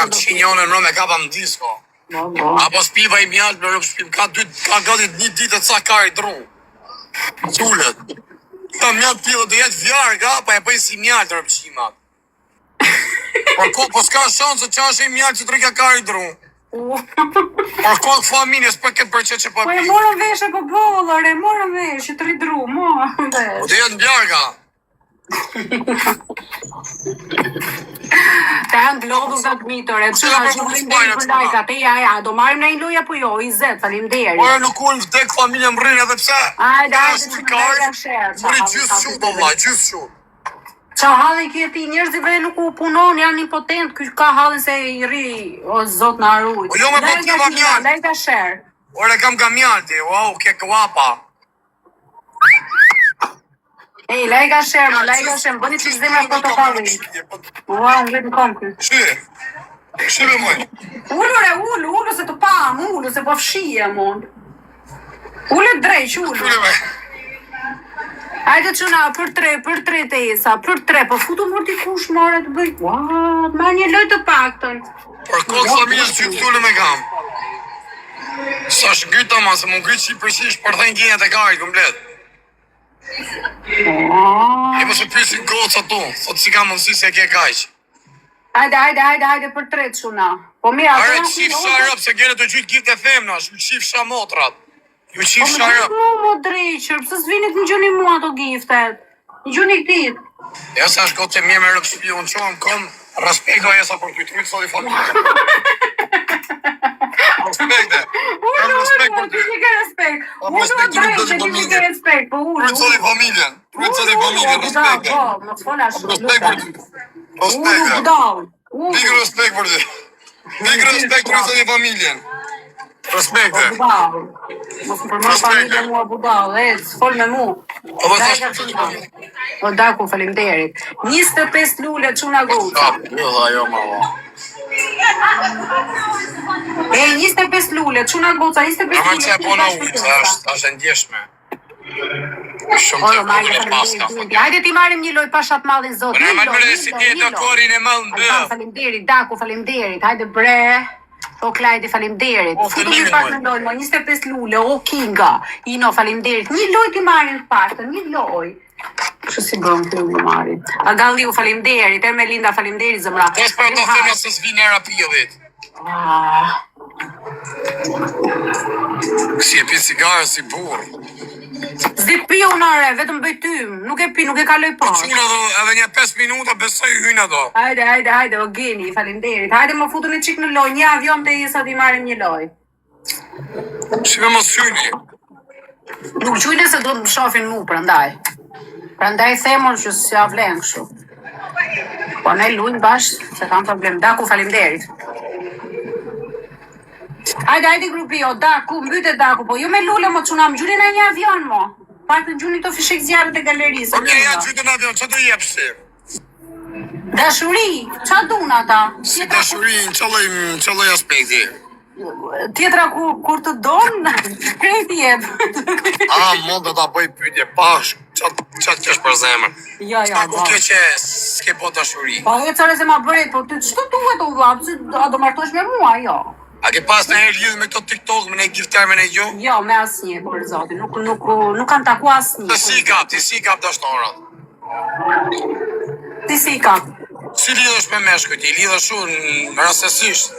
kam qinjone në me kapa më disko. Apo spiva I mjallë në rëpë shpim, ka gati një ditë të ca ka I dru. Qullet. Ta mjallë pillë dhe jetë vjarga, pa e bëj si mjallë të rëpë qimat. Po s'ka shansë që ashe I mjallë që të rika ka I dru. Por kohë familjes për këtë përqet që pa Po e morën vesh e po bollër, e morën vesh, të ridru, morën vesh. Po dhe jetë vjarga. Të janë globu nga të mitore, të shumë faleminderit për lajkat, ja, do marim në një loja po jo, I zet, faleminderit. Po e nuk ullë vdek familje më rrinë edhe pse. Ajde, që në lajka shërë. Më rrinë gjysë shumë, do vlaj, gjysë shumë. Qa halin kjeti, njerëzive nuk u punon, janë impotent, ka halin se I ri, o zot në arrujt. Po jo me po t'keva mjallë. Lajka shërë. Ore kam ka mjallë ti, wow, ke këvapa. Ej, lajka shërë, bëni që zemra protokolli. Ua, unë vetë në kom kë. Shire moj. Ullu, se të pam, se po fshije, mon. Ullu drejq, ullu. Hajde qëna, për tre të esa, për tre, po futu mërë t'i kush mërë të bëj. What, ma një loj të paktën. Por kohë familjes që të tullë me kam. Sa shngryta ma, se më ngrytë si përsi shpërthejnë gjenjët e kajtë komplet. E më së pysin goca tu, thot si ka mundësi se ke kajq. Hajde, për tre qëna. Po mira, are qif sharëp, se gjerë të gjytë gift e femna, ju qif shamotrat. Ju qif sharëp. Po më drejqër, pësë s'vinit në gjuni mua të giftet. Në gjuni këtit. Ja sa është gotë që mje me rëpë shpi, unë qonë kom, respekto e sa për ty, të rritë sot I familje. Respekte. Kam respekt për ty. Respekt të rritë sot I familje. Rritë sot I familjen. Respekte. Respekt për ty. Big respekt për ty. Big respekt rritë sot I familjen. Respekte. Mos më përmër familje mua budal, s'fol me mu. O daku, faleminderit. 25 lule quna goca. Jo, mama. 25 lule, quna goca, 25 lule. Ama që e pona ujtë, është ndjeshme. Shumë të përgjë paska. Hajde ti marim një loj pashat madhin zot. Për e më mërë si ti e të korin e malë në bë. Faleminderit, daku, faleminderit. Hajde bre. O Klajdi, faleminderit. Futu një pak në lojnë, 25 lule, o Kinga. Ino, faleminderit. Një loj t'i marin të pashtën, një loj. Që si bërëm të një marin. Agalliu, faleminderit. Ermelinda, faleminderit, zëmra. To s'për të thëmë se s'vin era pillit. Si e pi sigare si burë. Zdi pi unare, vetëm bëj tym. Nuk e pi, nuk e kaloj Po pas. quna edhe një 5 minuta besoj hyna do. Hajde, o geni, faleminderit. Hajde më futu një qik në loj, një avion të jesa t'i marim një loj. Shime më syni. Nuk qujnë se do të më shofin mu, prandaj. Prandaj themon që si avlen kështu. Po ne lujnë bashkë, se kam problem. Daku, faleminderit. Hajde grupi jo, daku, mbyte daku, po ju me lule mo quna, më gjuni në një avion mo. Pak të gjuni të fishek zjarët e galerisë. Po një gjyte në avion, që të jepsi? Dashuri, qa dun ata? Si dashuri, në qëlloj aspekti? Tjetra kur të donë, krejt jep. Mund të ta bëj pyetje pash, qatë kesh për zemër. Ja, Ku ke që s'ke po dashuri? Po e cëre se ma bërej, po të qëtë duhet o vlapë, a do martosh me mua, jo. A ke pas në herë lidhë me këto TikTok, me ne gifter me ne gjo? Jo, me asnjë, për zotin, nuk kanë taku asnjë. Ti si kap dashnorat? Ti si kap? Si lidhësh me meshkujt, I lidhësh unë rastësisht?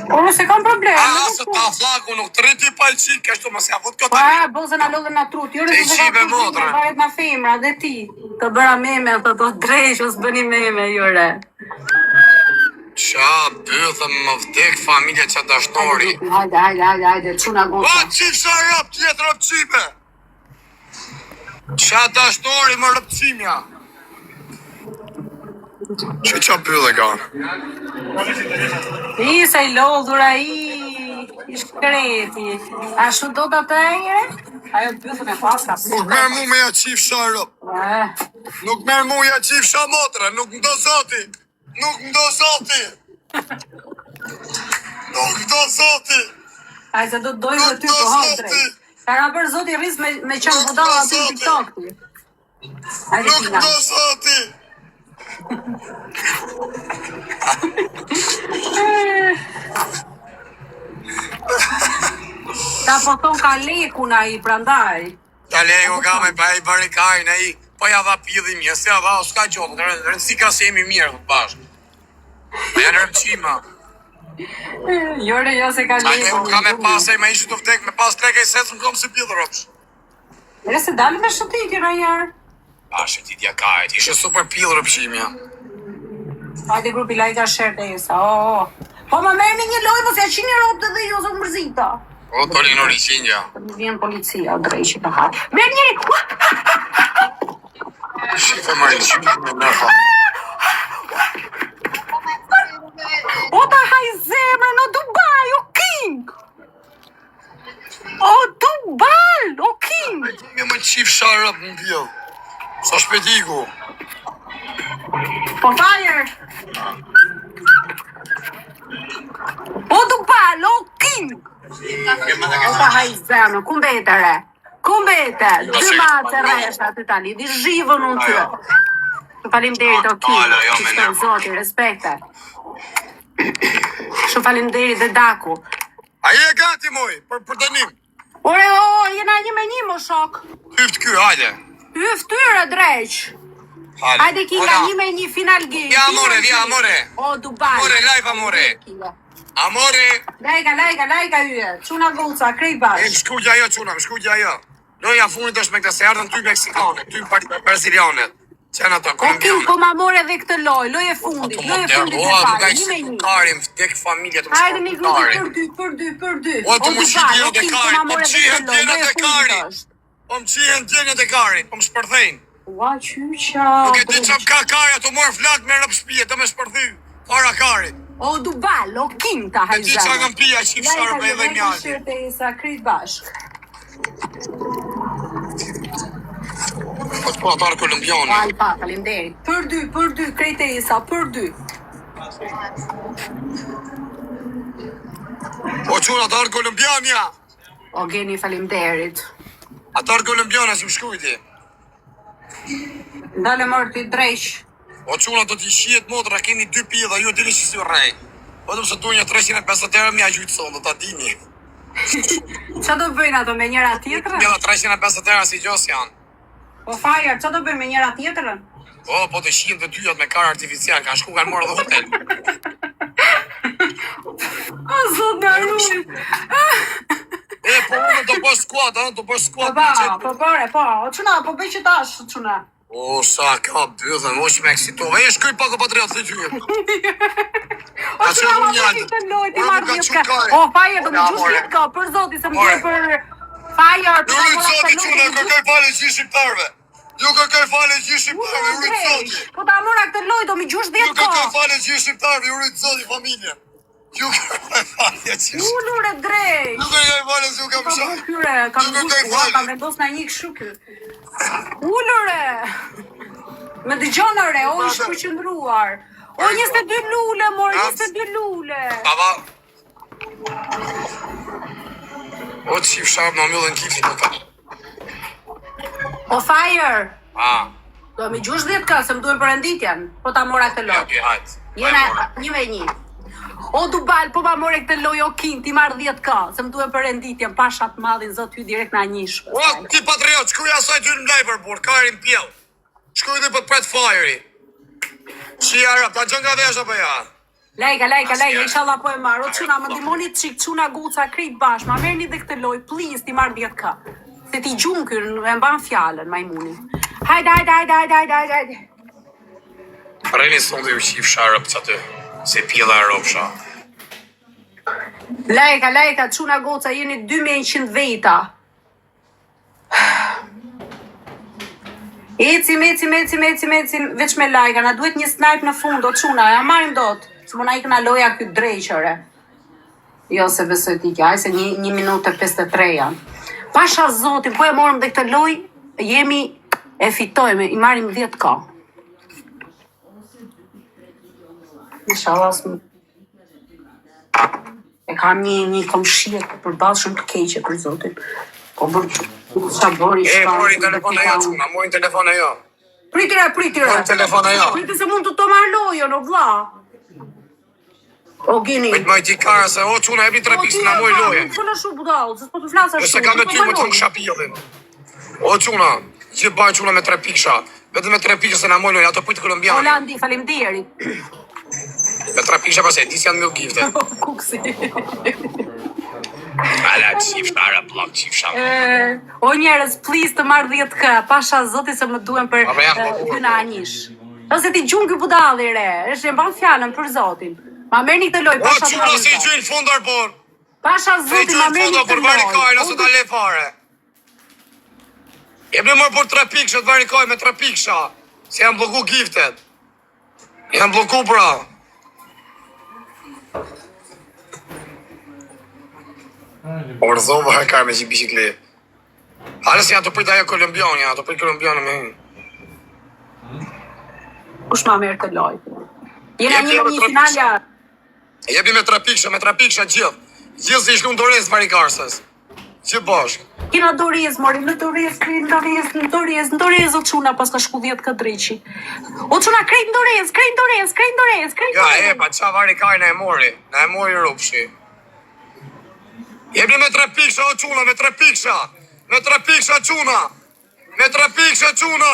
Po nëse kam probleme. Se ta flaku nuk të rriti palqik, kështu më s'ja fut këtë Pa, bozën a lodhen na trut. Jo, Te I qive motrën. Varet na femra, dhe ti. Të bëra meme, të drejsh, ose bëni meme, jure. Qa bëthëm më vdek familje që dashnori. Hajde, quna goca. Pa, qif sa rëp, tjetë rëpqime. Qa dashnori më rëpqimja. Qa bëllë e ka? I se I lodhura I shkreti. A shu do të të ejre? Ajo bëthën e paska. Nuk merë mu me ja qif sa rëp. Nuk merë mu ja qif sa motra, nuk ndo zoti. Nuk ndo zoti. Aj se do të dojë dhe ty po hapre. Ka nga për zoti rris me qenë budala aty në TikTok. Nuk ndo zoti. Ta po thon ka lekun ai prandaj. Ta leku ka me pa i barikarin ai, po ja dha pidhin mirë, se ja dha, s'ka gjotë, rëndësi ka se jemi mirë të bashkë. Me janë rëmqima. Jore, jo se ka lekun. Ka me pasaj, me ishë të vdek, me pas leke i sesë më kom se pidhë ropsh. Ere se dalë me shëtitje në jarë. A, shëtitja ka e, ishe super pidhë rëpshimja. Hajde grupi lajka share dhe jesa, Po më merrni një lojë, mos ja qini ropët dhe jo, zë mërzita. O, të linë oriqinja. Më vjen policia, o drejqi të hajë. Merë njëri! Shifë marrin, shifë me nërfa. O ta haj zemrën, o Dubai, o King! O Dubai, o King! Me më qifë sharëp në bjellë. Sa shpetiku. Po fire! O Dubai, o King! O ta haj zemrën, ku mbete re? Ku mbete? Dy matë e reshtë aty tani, di zhivën unë ty. Shumë faleminderit o King, që zoti, respekte. Shumë faleminderit dhe Daku. A je gati moj, për dënim. Ore, jena një me një, mo shok. Hyft ky, hajde. Hyftyre, dreq. Hajde Kinga, një me një final game. Via amore. O, Dubai. Amore, live amore. Amore. Lajka yje. Quna goca, krejt bash. Shkujja jo, quna, shkujja jo. Loja funit është me këtë se ardhën ty Meksikane, ty Brazilianet. Qenë ato, O, King, Kolumbianet. po ma more dhe këtë loje fundit e pare, një me një. Karim, vdek familje të më Hajde një grupi Karim. për dy. O, të më shqipje O, dhe King, po Karim, ma po more më dhe qihen këtë djenët loje e Karim. fundit është. Po më qihen djenët e Karim, po më shpërthejnë. Ua, qyqa. Nuk e ti qëm ka Karja, të morë flak me rëp shpije, të me shpërthy. Para Karit. O, Dubai, o, King ta E ti qa hajzane. kam pija qip sharë me dhe mjallë. Shirte i sa krejt bashk. Po të po atarë kolumbiani. Alpa, falemderit. Për dy, krejt e isa, për dy. O qënë atarë kolumbiania. O, geni falemderit. Atarë kolumbiana që më shkujti. Ndale mërë të i drejsh. O qënë do t'i shiet motra, keni 2 pidha, ju dini që si rej. Po të më së tu një 350 mja gjujtë sonë, do t'a dini. Qa do bëjnë ato me njëra tjetërën? Një dhe 350 si gjos janë. Po Fire, qa do bëjnë me njëra tjetërën? Po të shiet dhe dyjat me karë artificial, kanë shku kanë morë dhe hotel. O, zot në arrujnë. Po unë të bësh skuat, të bësh skuat. Po bore, po. O quna, po bëj që tash, quna. O, sa ka bëdhe, mo që me eksitove. E shkuj pak o patriot, të gjyë. O quna, ma më këtë lojt, i marrë vjetë ka. O, Fire, do më gjush vjetë ka, për zoti, se më gjej për... Fire, Ju rritë zoti, quna, kërkaj fale që i shqiptarve. Ju kërkaj fale që i shqiptarve, ju rritë zoti. Po ta mora këtë lojt, do më gjush Ju vjetë ka. kërkaj fale që i shqiptarve, ju rritë zoti, familje. Ju kërkaj fale që i shqiptarve. Ullure drejt. Ju kërkaj fale që ju kam shak. Kam vendos në një këshu kë. Ullure. Me dëgjonë re, o ishë përqëndruar. O 22 lule, mor, 22 lule. Baba. O të qif sharp në mëllën kifi në ka. O Fire. Do mi gjush 10 ka, se më duhen për enditjen. Po ta mora këtë lojë. Jena një me një. O Dubal, po ma more këtë lojë o King, ti marrë 10 ka, se më duhen për enditjen, pashat madhin, zot hy direkt në anjish. O, ti patriot, shkuj asaj ty në mlejpër, bur, karin pjell. Shkuj dhe për pret fajri. Qia rap, ta gjën nga vesh apo ja? Lejka, inshallah po e marrë. O quna, më dimoni qik, quna guca, krejt bash, ma merni dhe këtë lojë, please, ti marrë 10 ka. Se ti gjumë kërë, e mban fjallën, majmuni. Hajde. Reni son dhe u qif sharëp që aty, se pjella e ropsha. Lejka, quna goca, jeni 2100 veta. Ecim, veç me lajka, na duhet një snipe në fund, o quna, ja marim dot. Se më na i këna loja këtë drejqëre. Jo, se besoj t'i kja, se 1 minutë e 53 janë. Pasha zotin, po e morëm dhe këtë loj, jemi e fitojme, i marim 10 ka. Inshallah s'më... E kam një komshie për balë shumë të keqe për zotin. Po bërë qa bëri shka... Morin telefon e jo, quna, morin telefon e jo. Pritire. Në telefon ajo. Pritë se mund të të marrë lojën, o vlla. O gini. Prit më ti kara se o çuna e 3 pikë na moj loje. Po na shu budall, se po të flas ashtu. Nëse ka me ty më të shapillin. O çuna, që bën çuna me 3 pikësha. Vetëm me 3 pikë se na moj loje, ato prit kolombianë. Holandi, faleminderit. Me 3 pikësha pas e dis janë me gifte. Kuksi. Ala çiftara blok çifsha. O njerëz, please të marr 10k, pasha zoti se më duhen për dyna anish. Ose ti gjun ky budalli re, është e mban fjalën për zotin. Ma merrni këtë lojë O pasha. çuna si gjyn fundar por. Pasha Se zotin ma gjyn merrni fundar këtë por vari kaj nëse ta lojë. le fare. Jepni më për 3 pikësha të vari kaj me 3 pikësha. Se janë bloku giftet. Janë bloku pra. Orzova e ka me si bicikletë. Hala si janë të prit ajo kolombiani, janë të prit kolombiani me hynë. Kush ma merr këtë lojë? Jena Jepi një me një 3 finalja. Jepi me 3 pikësha gjithë. Gjithë si ishlu në Dorez varikarsës. Që bashkë. Kina Dorez, mori në Dorez, o çuna pas ka shku 10 këdriqi. O çuna krejt në Dorez. Ja, e, pa qa varikar në e mori. Në e mori rupshi. Jepi me 3 pikësha, o çuna, me 3 pikësha. Me 3 pikësha, çuna. Me 3 pikësha, çuna.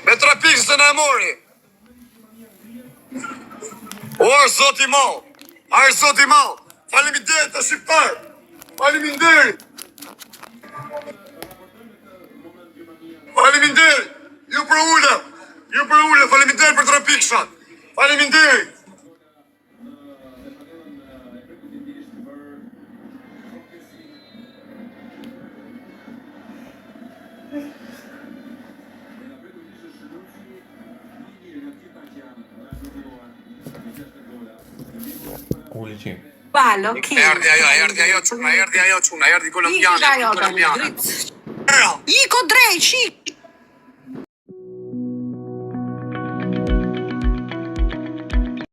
Me 3 pikësha se në e mori. O, është zoti mal. A është zoti mal. Faleminderit të shqiptar. Faleminderit. Faleminderit. Ju për ule. Faleminderit për 3 pikëshat. Faleminderit. Улетим. Balo, ki. Erdi ajo, çuna, erdi kolombiane. Iko drejt, shik.